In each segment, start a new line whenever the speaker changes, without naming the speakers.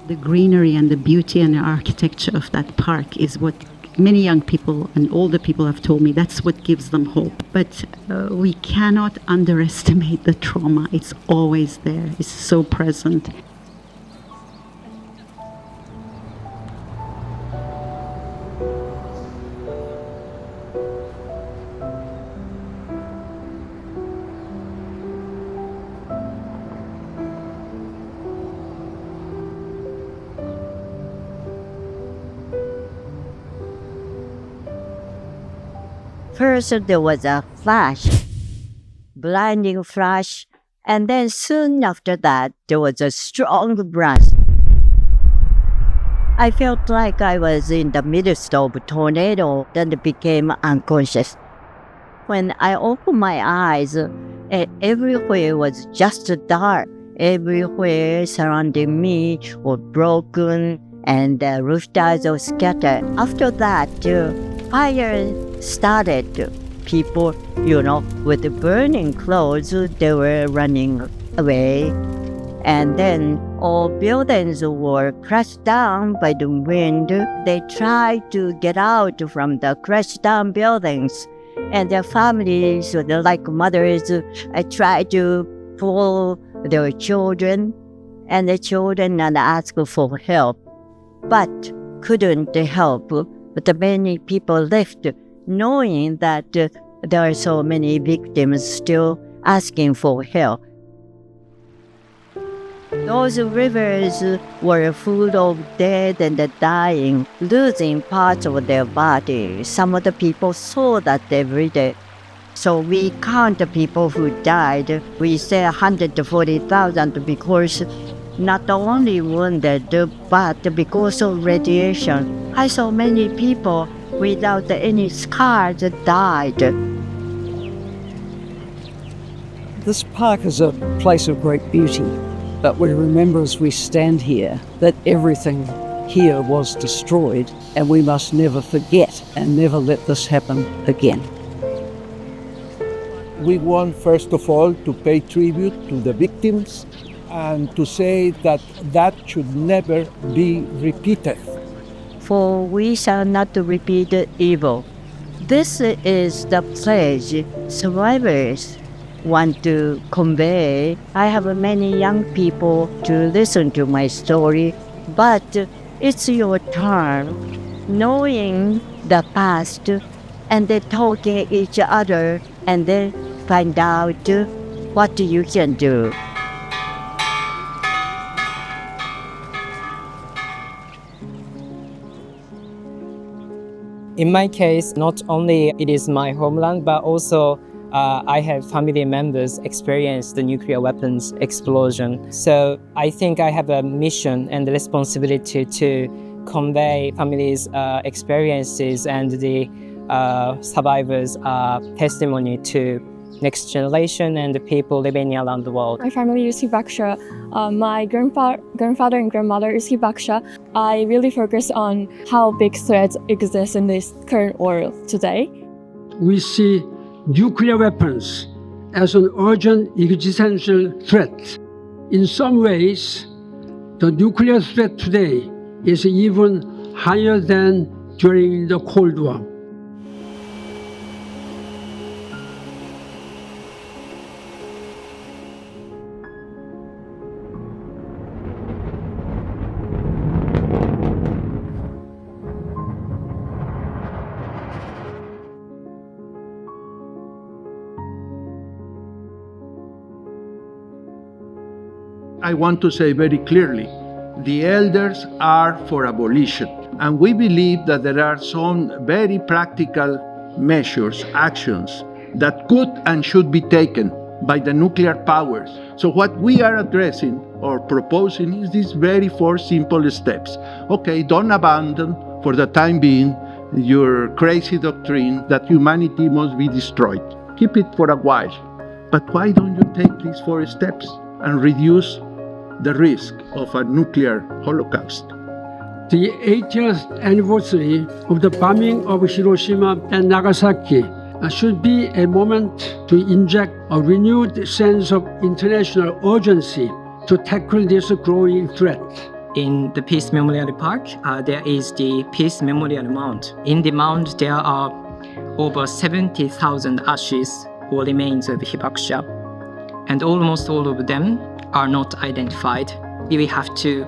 The greenery and the beauty and the architecture of that park is what many young people and older people have told me that's what gives them hope. But we cannot underestimate the trauma. It's always there. It's so present.
First, there was a flash, blinding flash, and then soon after that, there was a strong blast. I felt like I was in the midst of a tornado, then became unconscious. When I opened my eyes, everywhere was just dark. Everywhere surrounding me was broken, and the roof tiles were scattered. After that, fire started. People, with the burning clothes, they were running away. And then all buildings were crashed down by the wind. They tried to get out from the crashed down buildings. And their families, like mothers, tried to pull their children. And the children asked for help, but couldn't help. But many people left, knowing that there are so many victims still asking for help. Those rivers were full of dead and dying, losing parts of their body. Some of the people saw that every day. So we count the people who died. We say 140,000 because not only wounded, but because of radiation. I saw many people without any scars died.
This park is a place of great beauty, but we remember as we stand here that everything here was destroyed, and we must never forget and never let this happen again.
We want, first of all, to pay tribute to the victims and to say that that should never be repeated.
For we shall not repeat evil. This is the pledge survivors want to convey. I have many young people to listen to my story, but it's your turn, knowing the past and then talking each other and then find out what you can do.
In my case, not only it is my homeland, but also I have family members experience the nuclear weapons explosion. So I think I have a mission and the responsibility to convey families' experiences and the survivors' testimony to next generation and the people living around the world.
My family is hibakusha. My grandfather and grandmother is hibakusha. I really focus on how big threats exist in this current world today.
We see nuclear weapons as an urgent existential threat. In some ways, the nuclear threat today is even higher than during the Cold War.
I want to say very clearly, the elders are for abolition. And we believe that there are some very practical measures, actions, that could and should be taken by the nuclear powers. So what we are addressing or proposing is these very four simple steps. Okay, don't abandon for the time being your crazy doctrine that humanity must be destroyed. Keep it for a while. But why don't you take these 4 steps and reduce the risk of a nuclear holocaust?
The 80th anniversary of the bombing of Hiroshima and Nagasaki should be a moment to inject a renewed sense of international urgency to tackle this growing threat.
In the Peace Memorial Park, there is the Peace Memorial Mound. In the mound, there are over 70,000 ashes or remains of hibakusha, and almost all of them are not identified. We have to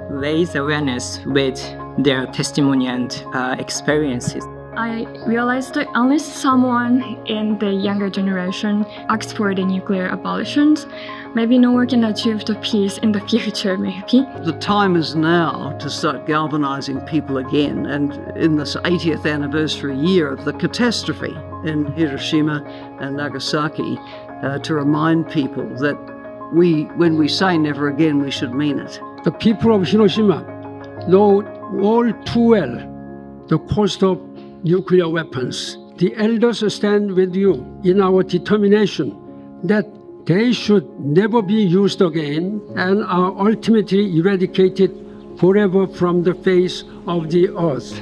raise awareness with their testimony and experiences.
I realized that unless someone in the younger generation asks for the nuclear abolition, maybe no one can achieve the peace in the future, maybe.
The time is now to start galvanizing people again, and in this 80th anniversary year of the catastrophe in Hiroshima and Nagasaki, to remind people that when we say never again, we should mean it.
The people of Hiroshima know all too well the cost of nuclear weapons. The elders stand with you in our determination that they should never be used again and are ultimately eradicated forever from the face of the earth.